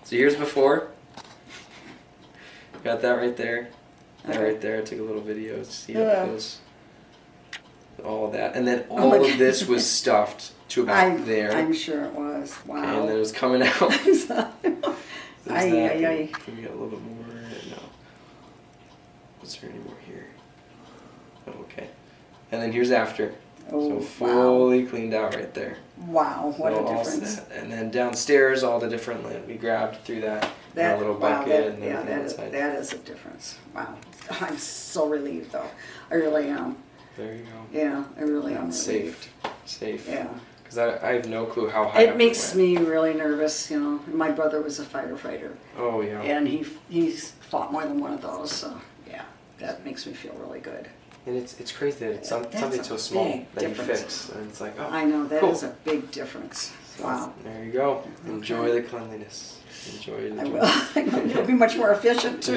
So here's before. Got that right there. That Okay. right there. I took a little video to see Yeah. up close. All that. And then all of this was stuffed to about there. I'm sure it was. Wow. Okay, and then it was coming out. There's that. Can We got a little bit more. No. Is there any more here? Oh, okay. And then here's after. Oh, So fully cleaned out right there. Wow, what So a all difference. set. And then downstairs, all the different lint we grabbed through that in our little bucket and everything outside. That is a difference. Wow. I'm so relieved though. I really am. There you go. Yeah, I really am Safe. relieved. Safe. Yeah. Because I have no clue how high up It makes went. me really nervous, you know. My brother was a firefighter. Oh, yeah. And he's fought more than one of those, so yeah, that makes me feel really good. And it's crazy that it's That's something a so small big that you difference. fix. And it's like, oh, I know, that cool. is a big difference. Wow. There you go. Enjoy the cleanliness. Enjoy it. I will. It'll be much more efficient too.